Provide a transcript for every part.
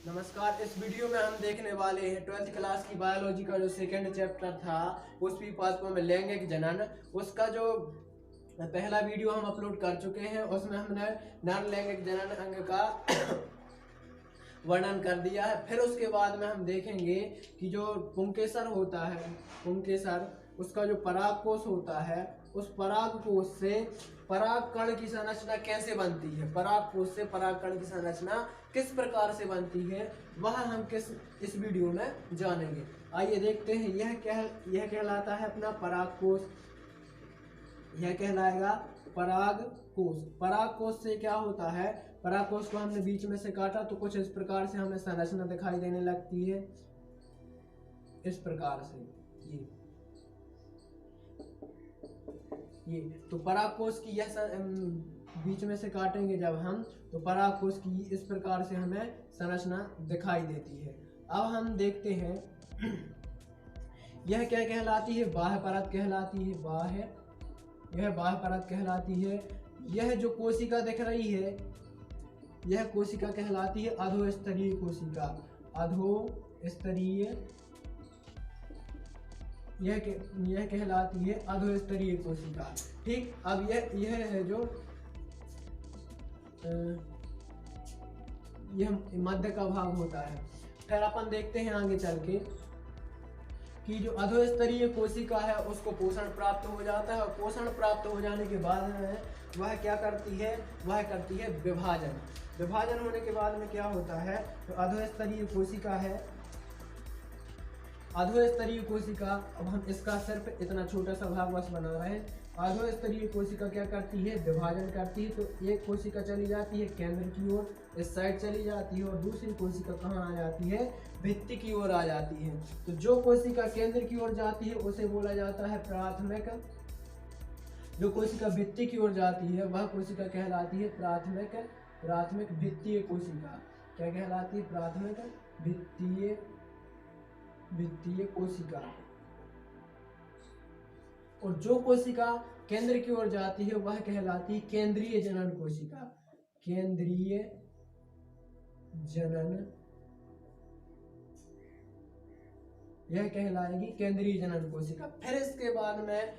नमस्कार। इस वीडियो में हम देखने वाले हैं 12th क्लास की बायोलॉजी का जो सेकंड चैप्टर था पुष्पी पादपों में लैंगिक जनन, उसका जो पहला वीडियो हम अपलोड कर चुके हैं। उसमें हमने नर लैंगिक जनन अंग का वर्णन कर दिया है। फिर उसके बाद में हम देखेंगे कि जो पुंकेसर होता है, पुंकेसर उसका जो परागकोश होता है, उस परागकोश से परागकण की संरचना कैसे बनती है, परागकोश से परागकण की संरचना किस प्रकार से बनती है, वह हम इस वीडियो में जानेंगे। आइए देखते हैं। यह कहलाता है अपना परागकोश। यह कहलाएगा परागकोश। परागकोश से क्या होता है, परागकोश को हमने बीच में से काटा तो कुछ इस प्रकार से हमें संरचना दिखाई देने लगती है, इस प्रकार से। ये तो परागकोश की यह बीच में से काटेंगे जब हम, तो परागकोश की इस प्रकार से हमें संरचना दिखाई देती है। अब हम देखते हैं यह क्या कहलाती है, बाह्य परत कहलाती है। यह बाह्य परत कहलाती है। यह जो कोशिका दिख रही है, यह कोशिका कहलाती है अधोस्तरीय कोशिका। अधोस्तरीय, यह कहलाती है अधोस्तरीय कोशिका। ठीक। अब यह है जो यह मध्य का भाग होता है। फिर अपन देखते हैं आगे चल के कि जो अधोस्तरीय कोशिका है उसको पोषण प्राप्त हो जाता है, और पोषण प्राप्त हो जाने के बाद वह क्या करती है, वह करती है विभाजन। विभाजन होने के बाद में क्या होता है, तो अधोस्तरीय कोशिका है, अधोस्तरीय कोशिका। अब हम इसका सिर्फ इतना छोटा सा भाग बस बना रहे हैं। अधोस्तरीय कोशिका क्या करती है, विभाजन करती है। तो एक कोशिका चली जाती है केंद्र की ओर, इस साइड चली जाती है, और दूसरी कोशिका कहाँ आ जाती है, भित्ति की ओर आ जाती है। तो जो कोशिका केंद्र की ओर जाती है उसे बोला जाता है प्राथमिक। जो कोशिका भित्ति की ओर जाती है वह कोशिका कहलाती है प्राथमिक भित्तीय कोशिका। क्या कहलाती है, प्राथमिक भित्तीय कोशिका। और जो कोशिका केंद्र की ओर जाती है वह कहलाती है केंद्रीय जनन कोशिका। केंद्रीय जनन, यह कहलाएगी केंद्रीय जनन कोशिका। फिर इसके बाद में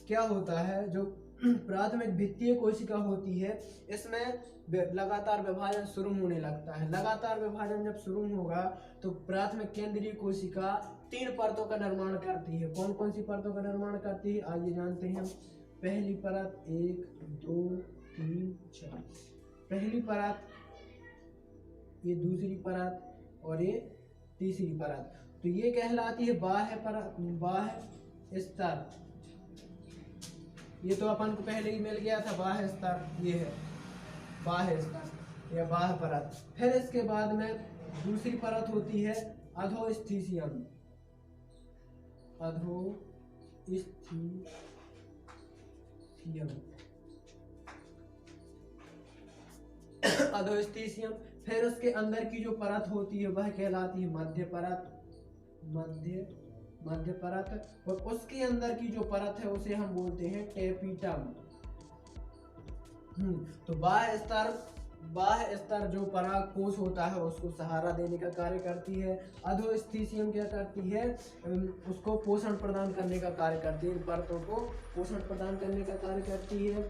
क्या होता है, जो प्राथमिक भित्तीय कोशिका होती है, इसमें लगातार विभाजन शुरू होने लगता है। लगातार विभाजन जब शुरू होगा तो प्राथमिक केंद्रीय कोशिका 3 परतों का निर्माण करती है। कौन कौन सी परतों का निर्माण करती है, आइए जानते हैं। पहली परत 1 2 3 4। पहली परत, ये दूसरी परत, और ये तीसरी परत। तो ये कहलाती है बाह्य परत, बाह्य स्तर। ये तो अपन को पहले ही मिल गया था, बाह्य स्तर। ये है बाह्य स्तर या बाह्य परत। फिर इसके बाद में दूसरी परत होती है अधोस्थिसियम। अधोस्थिसियम। फिर उसके अंदर की जो परत होती है वह कहलाती है मध्य परत। मध्य परत। और उसके अंदर की जो परत है उसे हम बोलते हैं टेपिटम। तो बाह्य स्तर जो परागकोश होता है उसको सहारा देने का कार्य करती है। अधोस्थिसियम क्या करती है, उसको पोषण प्रदान करने का कार्य करती है, परतों को पोषण प्रदान करने का कार्य करती है।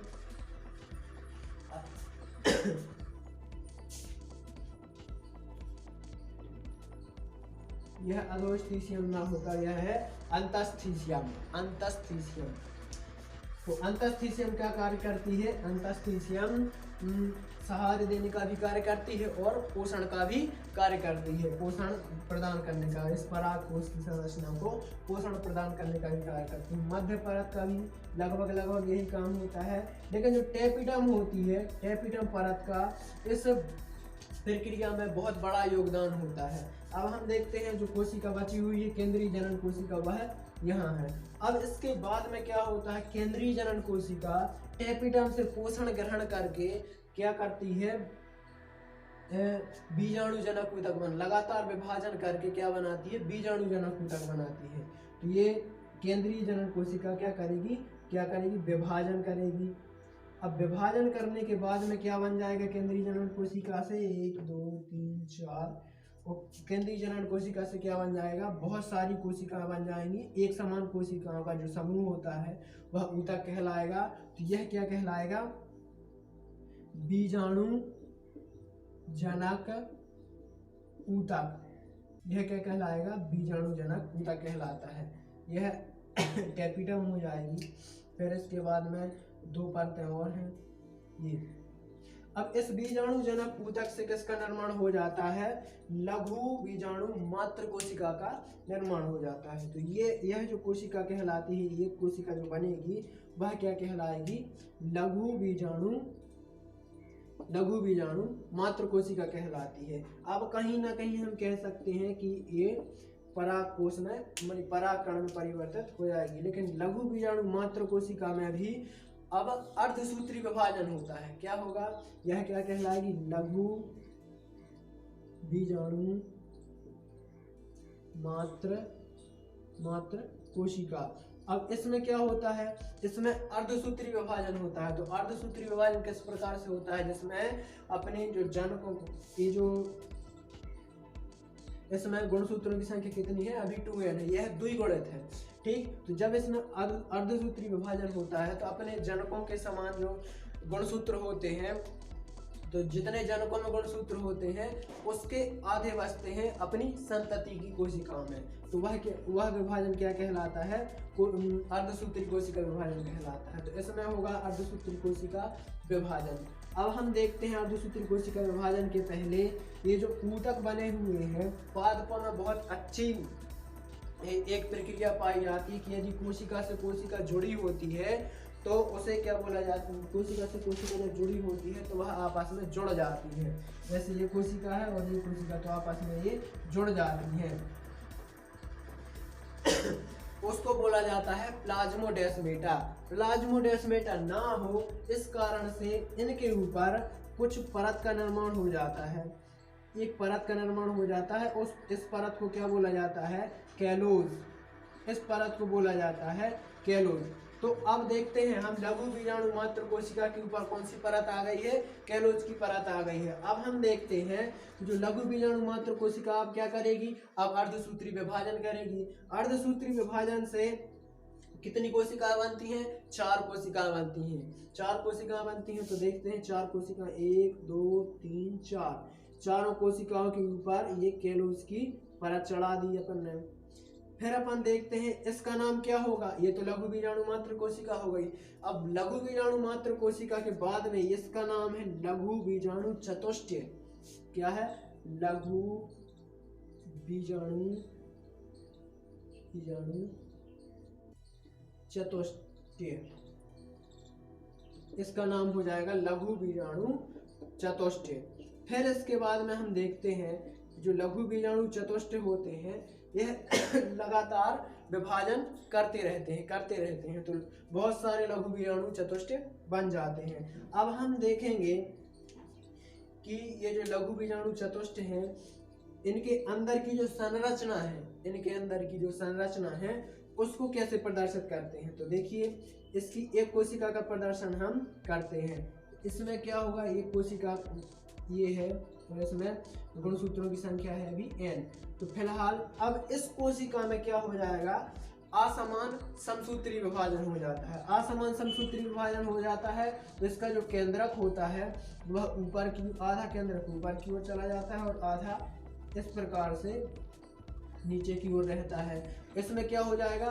यह अधोस्थिसियम ना होकर यह है अंतस्थिसियम। तो अंतस्थिसियम क्या कार्य करती है, अंतस्थिसियम सहारे देने का भी कार्य करती है और पोषण का भी कार्य करती है। पोषण प्रदान करने का, इस परागकोश की संरचना को पोषण प्रदान करने का भी कार्य करती है। मध्य परत का भी लगभग यही काम होता है। लेकिन जो टेपिटम होती है, टेपिटम परत का इस प्रक्रिया में बहुत बड़ा योगदान होता है। अब हम देखते हैं जो कोशिका बची हुई है केंद्रीय जनन कोशिका, वह यहाँ है। अब इसके बाद में क्या होता है, केंद्रीय जनन कोशिका टेपिटम से पोषण ग्रहण करके क्या करती है, बीजाणु जनक ऊतक लगातार विभाजन करके क्या बनाती है, बीजाणु जनक ऊतक बनाती है। तो ये केंद्रीय जनन कोशिका क्या करेगी, विभाजन करेगी। अब विभाजन करने के बाद में क्या बन जाएगा केंद्रीय जनन कोशिका से, 1 2 3 4 केंद्रीय जनन कोशिका से क्या बन जाएगा, बहुत सारी कोशिकाएं बन जाएंगी। एक समान कोशिकाओं का जो समूह होता है वह ऊतक कहलाएगा। तो यह क्या कहलाएगा, बीजाणु जनक ऊतक। यह क्या कहलाएगा, बीजाणु जनक ऊतक कहलाता है। यह कैपिटम हो जाएगी। फिर इसके बाद में दो परतें और हैं ये। अब इस बीजाणु जनक ऊतक से किसका निर्माण हो जाता है, लघु बीजाणु मात्र कोशिका का निर्माण हो जाता है। तो यह जो कोशिका कहलाती है, ये कोशिका जो बनेगी वह क्या कहलाएगी, लघु बीजाणु मात्र कोशिका कहलाती है। अब कहीं ना कहीं हम कह सकते हैं कि ये परागकोश में परागकण में परिवर्तित हो जाएगी। लेकिन लघु बीजाणु मात्र कोशिका में भी अब अर्धसूत्री विभाजन होता है। क्या होगा, यह क्या कहलाएगी, लघु बीजाणु मात्र कोशिका। अब इसमें क्या होता है, इसमें अर्धसूत्री विभाजन होता है। तो अर्धसूत्री विभाजन किस प्रकार से होता है, जिसमें अपने जो जनकों की जो इसमें गुणसूत्रों की संख्या कितनी है, अभी 2n है, यह द्विगुणित है। ठीक, तो जब इसमें अर्धसूत्री विभाजन होता है तो अपने जनकों के समान जो गुणसूत्र होते हैं, तो जितने जनकों में गुणसूत्र होते हैं उसके आधे बचते हैं अपनी संतति की कोशिकाओं में। तो वह विभाजन क्या कहलाता है, अर्धसूत्री कोशिका विभाजन कहलाता है। तो इसमें होगा अर्धसूत्री कोशिका विभाजन। अब हम देखते हैं अर्धसूत्री कोशिका विभाजन के पहले ये जो ऊतक बने हुए हैं, पादपों में बहुत अच्छी एक प्रक्रिया पाई जाती है कि यदि कोशिका से कोशिका जुड़ी होती है तो उसे क्या बोला जाता है, कोशिका से कोशिका जब जुड़ी होती है तो वह आपस में जुड़ जाती है। जैसे ये कोशिका है और ये कोशिका, तो आपस में ये जुड़ जाती है। उसको बोला जाता है प्लाज्मोडेस्मेटा। प्लाज्मोडेस्मेटा ना हो इस कारण से इनके ऊपर कुछ परत का निर्माण हो जाता है। एक परत का निर्माण हो जाता है, इस परत को क्या बोला जाता है, कैलोज। इस परत को बोला जाता है कैलोज। तो अब देखते हैं हम लघु बीजाणु मात्र कोशिका के ऊपर कौन सी परत आ गई है, कैलोज की परत आ गई है। अब हम देखते हैं जो लघु बीजाणु मात्र कोशिका अब क्या करेगी, अब अर्धसूत्री विभाजन करेगी। अर्धसूत्री विभाजन से कितनी कोशिकाएं बनती हैं, 4 कोशिकाएं बनती हैं। 4 कोशिकाएं बनती हैं, तो देखते हैं 4 कोशिकाएं, 1 2 3 4। चारों कोशिकाओं के ऊपर ये कैलोज की परत चढ़ा दी अपन ने। फिर अपन देखते हैं इसका नाम क्या होगा, ये तो लघु बीजाणु मात्र कोशिका हो गई। अब लघु बीजाणु मात्र कोशिका के बाद में इसका नाम है लघु बीजाणु चतुष्टय। क्या है, लघु बीजाणु चतुष्टय। इसका नाम हो जाएगा लघु बीजाणु चतुष्टय। फिर इसके बाद में हम देखते हैं जो लघु बीजाणु चतुष्टय होते हैं यह लगातार विभाजन करते रहते हैं। तो बहुत सारे लघु बीजाणु चतुष्टय बन जाते हैं। अब हम देखेंगे कि ये जो लघु बीजाणु चतुष्टय हैं, इनके अंदर की जो संरचना है उसको कैसे प्रदर्शित करते हैं। तो देखिए इसकी एक कोशिका का प्रदर्शन हम करते हैं। इसमें क्या होगा, एक कोशिका ये है और इसमें गुणसूत्रों की संख्या है अभी n। तो फिलहाल अब इस कोशिका में क्या हो जाएगा, असमान समसूत्री विभाजन हो जाता है। असमान समसूत्री विभाजन हो जाता है तो इसका जो केंद्रक होता है वह ऊपर की, आधा केंद्रक ऊपर की ओर चला जाता है और आधा इस प्रकार से नीचे की ओर रहता है। इसमें क्या हो जाएगा,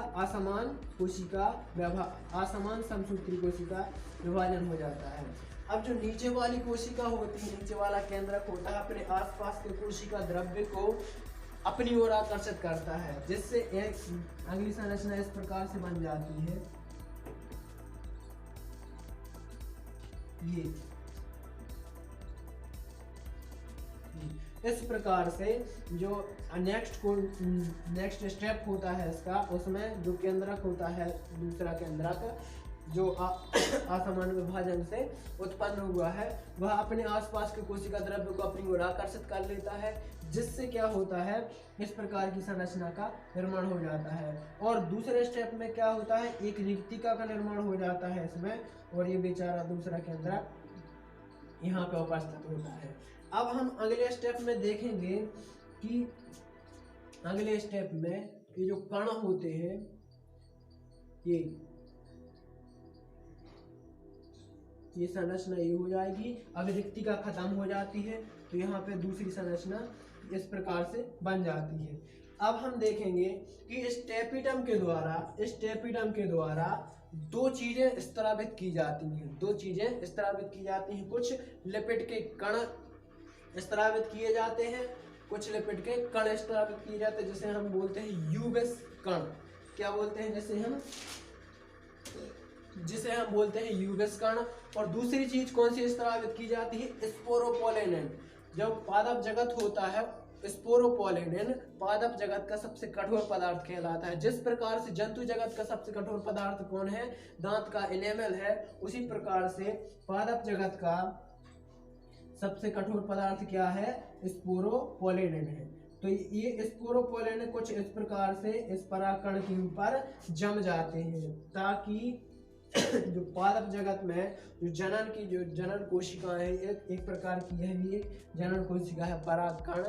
असमान समसूत्री कोशिका विभाजन हो जाता है। अब जो नीचे वाली कोशिका होती है, नीचे वाला केंद्रक होता है, अपने आसपास के कोशिका द्रव्य को अपनी ओर आकर्षित करता है, जिससे एक अगली संरचना इस प्रकार से बन जाती है। ये इस प्रकार से जो नेक्स्ट स्टेप होता है इसका, उसमें जो केंद्रक होता है, दूसरा केंद्रक जो असमान विभाजन से उत्पन्न हुआ है, वह अपने आसपास के कोशिका द्रव्य को अपनी ओर आकर्षित कर लेता है, जिससे क्या होता है, इस प्रकार की संरचना का निर्माण हो जाता है। और दूसरे स्टेप में क्या होता है, एक रिक्तिका का निर्माण हो जाता है इसमें, और ये बेचारा दूसरा केंद्रक यहाँ पे उपस्थित होता है। अब हम अगले स्टेप में देखेंगे कि अगले स्टेप में ये जो कण होते हैं ये संरचना ये हो जाएगी। अब रिक्तिका खत्म हो जाती है तो यहाँ पे दूसरी संरचना इस प्रकार से बन जाती है। अब हम देखेंगे कि इस टेपिडम के द्वारा दो चीजें स्त्रावित की जाती हैं। कुछ लिपिड के कण स्त्रावित किए जाते हैं, कुछ लिपिड के कण स्त्रावित किए जाते हैं, जिसे हम बोलते हैं यूवेस कण। क्या बोलते हैं? जिसे हम बोलते हैं यूवेस कण। और दूसरी चीज कौन सी स्त्रावित की जाती है? स्पोरोपोलेनिन। जब पादप जगत होता है, स्पोरोपोलेनिन पादप जगत का सबसे कठोर पदार्थ कहलाता है। जिस प्रकार से जंतु जगत का सबसे कठोर पदार्थ कौन है? दांत का एनेमल है। उसी प्रकार से पादप जगत का सबसे कठोर पदार्थ क्या है? स्पोरोपोलेनिन है। तो ये स्पोरोपोलेनिन कुछ इस प्रकार से इस परागकण के ऊपर जम जाते हैं, ताकि जो पादप जगत में जो जनन कोशिका है, एक प्रकार की यह भी एक जनन कोशिका है, परागकण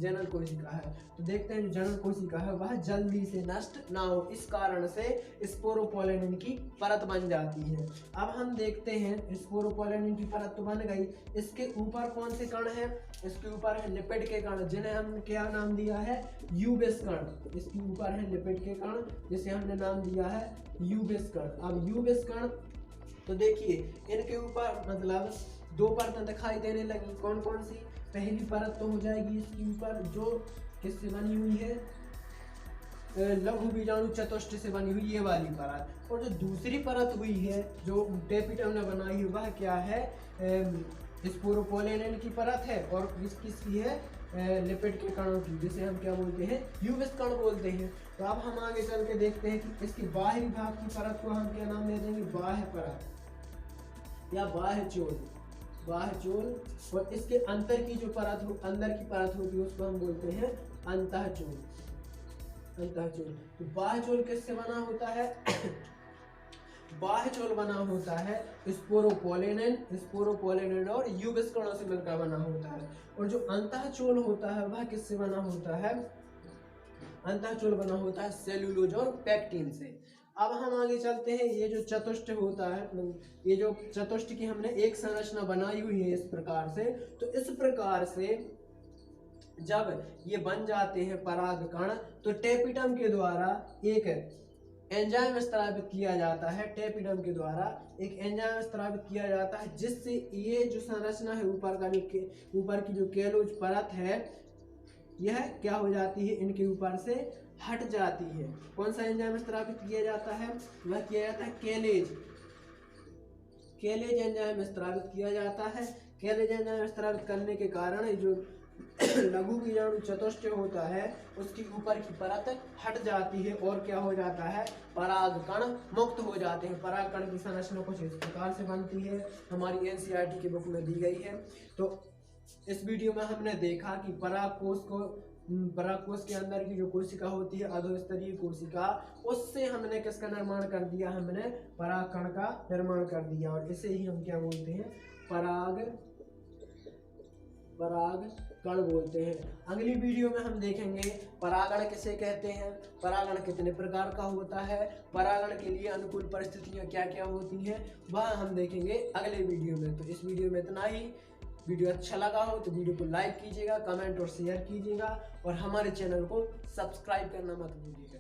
जनन कोशिका है। तो देखते हैं जो जनन कोशिका है वह जल्दी से नष्ट ना हो, इस कारण से स्पोरोपोलेनिन की परत बन जाती है। अब हम देखते हैं स्पोरोपोलेनिन की परत तो बन गई, इसके ऊपर कौन से कण है? इसके ऊपर है लिपिड के कण, जिन्हें हम क्या नाम दिया है? यूवेस कण। इसके ऊपर है लिपिड के कण, जिसे हमने नाम दिया है यूवेस कण। अब यूवेस कण तो देखिए इनके ऊपर मतलब दो परतें दिखाई देने लगी। कौन कौन सी? पहली परत तो हो जाएगी इसके ऊपर जो किससे बनी हुई है? लघु बीजाणु चतुष्ट से बनी हुई ये वाली परत। और जो दूसरी परत हुई है जो टेपिडम ने बनाई है वह क्या है? स्पोरोपोलेनिन की परत है। और किसकी है? लिपिड के कणों की, जिसे हम क्या बोलते हैं? यूवेस कण बोलते हैं। तो अब हम आगे चल के देखते हैं कि इसके बाहरी भाग की परत को हम क्या नाम दे देंगे? बाह्य परत या बाह्य चोल। और इसके अंदर की जो परत होती है उसको हम बोलते हैं अंतःचोल। तो बाह्य चोल किससे बना होता है? बाह्य चोल बना होता है स्पोरोपोलेनिन और यूवेस कणों से मिलकर बना होता है। और जो अंतःचोल होता है वह किससे बना होता है? अंतःचोल बना होता है सेल्यूलोज और पेक्टिन से। अब हम आगे चलते हैं। ये जो चतुष्ट होता है, ये जो चतुष्ट की हमने एक संरचना बनाई हुई है इस प्रकार से। तो इस प्रकार से जब ये बन जाते हैं परागकण, तो टेपिडम के द्वारा एक एंजाइम स्त्रावित किया जाता है। टेपिडम के द्वारा एक एंजाइम स्त्रावित किया जाता है, जिससे ये जो संरचना है ऊपर की जो केलोज परत है, यह क्या हो जाती है? इनके ऊपर से हट जाती है। कौन सा एंजाइम स्त्रावित किया जाता है? वह किया जाता है केलेज एंजाइम स्त्रावित किया जाता है। केलेज एंजाइम स्त्रावित करने के कारण जो लघु बीजाणु चतुष्ट होता है उसकी ऊपर की परत हट जाती है और क्या हो जाता है? परागकण मुक्त हो जाते हैं। परागकण की संरचना कुछ इस प्रकार से बनती है, हमारी एनसीईआरटी की बुक में दी गई है। तो इस वीडियो में हमने देखा कि परागकोश के अंदर की जो कोशिका होती है अधोस्तरीय कोशिका, उससे हमने किसका निर्माण कर दिया? हमने परागकण का निर्माण कर दिया। और इसे ही हम क्या बोलते हैं? परागकण बोलते हैं। अगली वीडियो में हम देखेंगे परागण किसे कहते हैं, परागण कितने प्रकार का होता है, परागण के लिए अनुकूल परिस्थितियां क्या क्या होती हैं, वह हम देखेंगे अगले वीडियो में। तो इस वीडियो में इतना ही। वीडियो अच्छा लगा हो तो वीडियो को लाइक कीजिएगा, कमेंट और शेयर कीजिएगा और हमारे चैनल को सब्सक्राइब करना मत भूलिएगा।